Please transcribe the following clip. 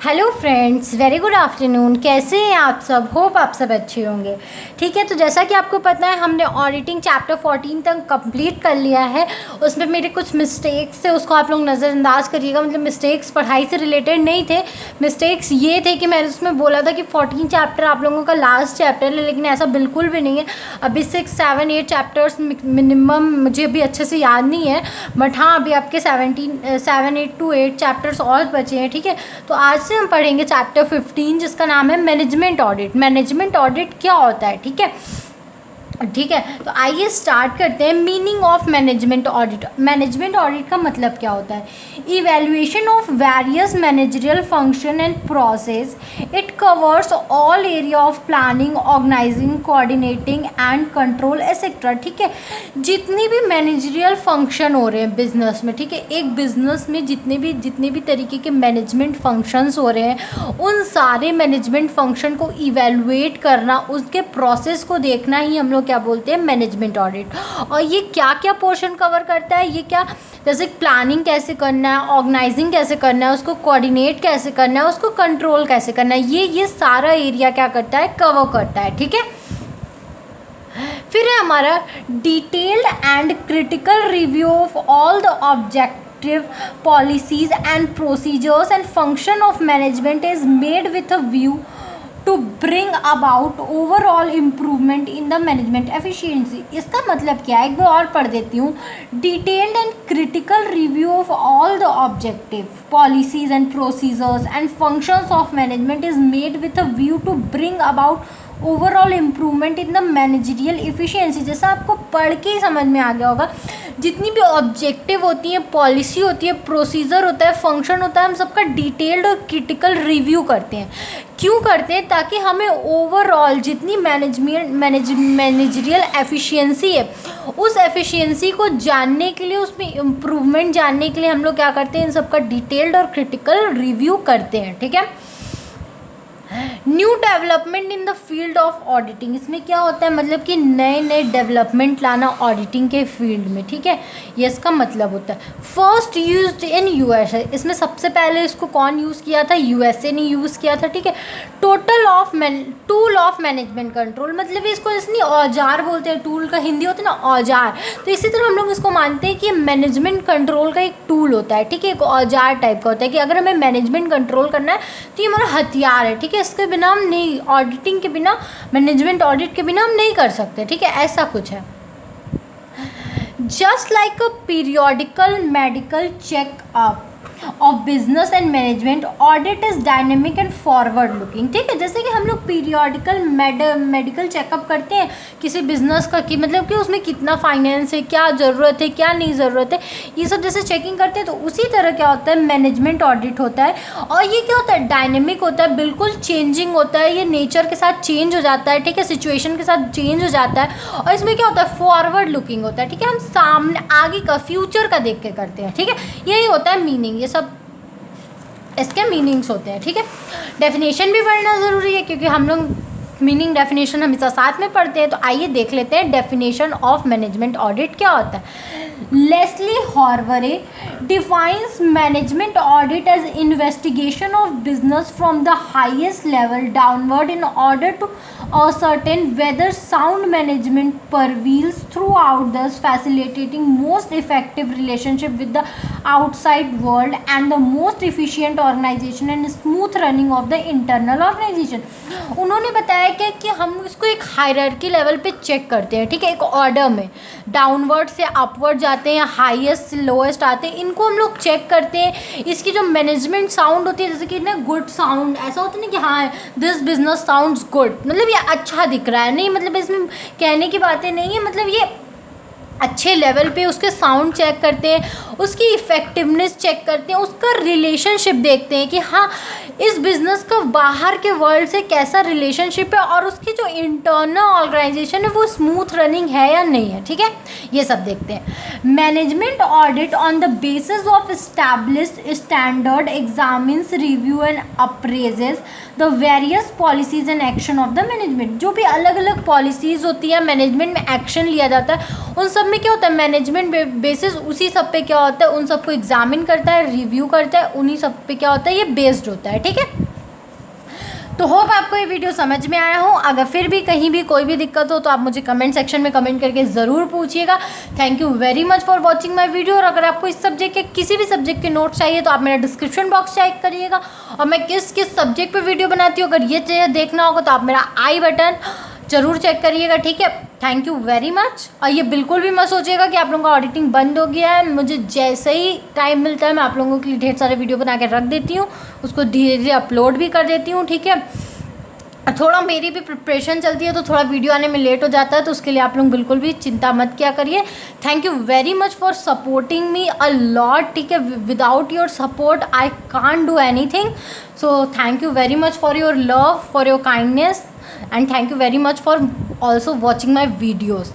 Hello friends, very good afternoon. कैसे हैं आप सब? होप आप सब अच्छे होंगे। ठीक है, तो जैसा कि आपको पता है हमने ऑडिटिंग चैप्टर 14 तक कंप्लीट कर लिया है। उसमें मेरे कुछ मिस्टेक्स थे, उसको आप लोग नज़रअंदाज करिएगा। मतलब मिस्टेक्स पढ़ाई से रिलेटेड नहीं थे। मिस्टेक्स ये थे कि मैंने उसमें बोला था कि 14 चैप्टर आप लोगों का लास्ट चैप्टर है, लेकिन ऐसा बिल्कुल भी नहीं है। अभी 6, 7, 8 चैप्टर्स मिनिमम मुझे अभी अच्छे से याद नहीं है, बट हाँ अभी आपके 7 to 8 चैप्टर्स और बचे हैं। ठीक है, तो आज से हम पढ़ेंगे चैप्टर 15 जिसका नाम है मैनेजमेंट ऑडिट। मैनेजमेंट ऑडिट क्या होता है? ठीक है, तो आइए स्टार्ट करते हैं। Meaning of management audit. Management audit का मतलब क्या होता है? Evaluation of various managerial function and process. It covers all area of planning, organizing, coordinating and control etcetera. ठीक है, जितनी भी मैनेजरियल फंक्शन हो रहे हैं बिजनेस में, ठीक है, एक बिजनेस में जितने भी तरीके के मैनेजमेंट फंक्शंस हो रहे हैं, उन सारे मैनेजमेंट फंक्शन को इवैल्यूएट करना, उसके प्रोसेस को देखना ही हम लोग क्या बोलते हैं? Management audit. और ये क्या क्या पोर्शन कवर करता है? ये क्या, जैसे प्लानिंग कैसे करना है, ऑर्गेनाइजिंग कैसे करना है, उसको कोऑर्डिनेट कैसे करना है, उसको कंट्रोल कैसे करना है, ये सारा एरिया क्या करता है? कवर करता है। ठीक है, फिर है हमारा detailed and critical review of all the objective policies and procedures and function of management is made with a view to bring about overall improvement in the management efficiency. इसका मतलब क्या है? एक बार और पढ़ देती हूँ। Detailed and critical review of all the objective policies and procedures and functions of management is made with a view to bring about overall improvement in the managerial efficiency. जैसा आपको पढ़ के ही समझ में आ गया होगा, जितनी भी ऑब्जेक्टिव होती है, पॉलिसी होती है, प्रोसीजर होता है, फंक्शन होता है, हम सबका डिटेल्ड और क्रिटिकल रिव्यू करते हैं। क्यों करते हैं? ताकि हमें ओवरऑल जितनी मैनेजरियल एफिशिएंसी है, उस एफिशिएंसी को जानने के लिए, उसमें इम्प्रूवमेंट जानने के लिए हम लोग क्या करते हैं? इन सबका डिटेल्ड और क्रिटिकल रिव्यू करते हैं। ठीक है, new development in the field of auditing. इसमें क्या होता है? मतलब कि नए नए डेवलपमेंट लाना ऑडिटिंग के फील्ड में। ठीक है, ये इसका मतलब होता है। First used in USA. इसमें सबसे पहले इसको कौन यूज़ किया था? यूएसए ने यूज़ किया था। ठीक है, टूल ऑफ मैनेजमेंट कंट्रोल। मतलब इसको इसलिए औजार बोलते हैं, टूल का हिंदी होता है ना औजार, तो इसी तरह हम लोग इसको मानते हैं कि मैनेजमेंट कंट्रोल का एक टूल होता है। ठीक है, एक औजार टाइप का होता है कि अगर हमें मैनेजमेंट कंट्रोल करना है तो ये हमारा हथियार है। ठीक है, इसके बिना हम नहीं, ऑडिटिंग के बिना, मैनेजमेंट ऑडिट के बिना हम नहीं कर सकते। ठीक है, ऐसा कुछ है। Just like a periodical medical checkup of business and management, audit is dynamic and forward looking. ठीक है, जैसे कि हम लोग पीरियोडिकल मेडिकल चेकअप करते हैं किसी बिजनेस का, कि मतलब कि उसमें कितना फाइनेंस है, क्या ज़रूरत है, क्या नहीं ज़रूरत है, ये सब जैसे चेकिंग करते हैं, तो उसी तरह क्या होता है? मैनेजमेंट ऑडिट होता है। और ये क्या होता है? डायनेमिक होता है, बिल्कुल चेंजिंग होता है, ये नेचर के साथ चेंज हो जाता है। ठीक है, सिचुएशन के साथ चेंज हो जाता है। और इसमें क्या होता है? फॉरवर्ड लुकिंग होता है। ठीक है, हम सामने आगे का, फ्यूचर का देख के करते हैं। ठीक है, यही होता है मीनिंग, ये सब इसके मीनिंग्स होते हैं। ठीक है, डेफिनेशन भी पढ़ना ज़रूरी है क्योंकि हम लोग मीनिंग डेफिनेशन हमेशा साथ में पढ़ते हैं। तो आइए देख लेते हैं डेफिनेशन ऑफ मैनेजमेंट ऑडिट क्या होता है। Leslie Howard defines management audit as investigation of business from the highest level downward in order to ascertain whether sound management prevails throughout, thus facilitating most effective relationship with the outside world and the most efficient organization and smooth running of the internal organization। उन्होंने बताया कि हम इसको एक hierarchy level पे check करते हैं। ठीक है, एक ऑर्डर में डाउनवर्ड से अपवर्ड जाते हैं, हाईएस्ट से लोएस्ट आते हैं, इनको हम लोग चेक करते हैं। इसकी जो मैनेजमेंट साउंड होती है, जैसे कि ना गुड साउंड, ऐसा होता है ना कि हाँ दिस बिजनेस साउंड्स गुड, मतलब ये अच्छा दिख रहा है, नहीं मतलब इसमें कहने की बातें नहीं है, मतलब ये अच्छे लेवल पे उसके साउंड चेक करते हैं, उसकी इफ़ेक्टिवनेस चेक करते हैं, उसका रिलेशनशिप देखते हैं कि हाँ इस बिज़नेस का बाहर के वर्ल्ड से कैसा रिलेशनशिप है और उसकी जो इंटरनल ऑर्गेनाइजेशन है वो स्मूथ रनिंग है या नहीं है। ठीक है, ये सब देखते हैं। Management audit on the basis of established standard examines, review and appraises the various policies and action of the management. जो भी अलग अलग पॉलिसीज़ होती है, मैनेजमेंट में एक्शन लिया जाता है, उन सब में क्या होता है, मैनेजमेंट बेसिस उसी सब पे क्या होता है, उन सबको एग्जामिन करता है, रिव्यू करता है, उन्हीं सब पे क्या होता है, ये बेस्ड होता है, ठीक है। तो होप आपको ये वीडियो समझ में आया हो। अगर फिर भी कहीं भी कोई भी दिक्कत हो तो आप मुझे कमेंट सेक्शन में कमेंट करके ज़रूर पूछिएगा। Thank you very much for watching my video. और अगर आपको इस सब्जेक्ट के किसी भी सब्जेक्ट के नोट्स चाहिए तो आप मेरा डिस्क्रिप्शन बॉक्स चेक करिएगा, और मैं किस किस सब्जेक्ट पे वीडियो बनाती हूँ, अगर ये चीज़ें देखना होगा तो आप मेरा आई बटन ज़रूर चेक करिएगा, ठीक है। Thank you very much. और ये बिल्कुल भी मत सोचिएगा कि आप लोगों का ऑडिटिंग बंद हो गया है। मुझे जैसे ही टाइम मिलता है मैं आप लोगों के लिए ढेर सारे वीडियो बना के रख देती हूँ, उसको धीरे धीरे अपलोड भी कर देती हूँ, ठीक है। थोड़ा मेरी भी प्रिपरेशन चलती है तो थोड़ा वीडियो आने में लेट हो जाता है, तो उसके लिए आप लोग बिल्कुल भी चिंता मत किया करिए। Thank you very much for supporting me a lot, ठीक है। Without your support I can't do anything. So thank you very much for your love, for your kindness, and thank you very much for also watching my videos.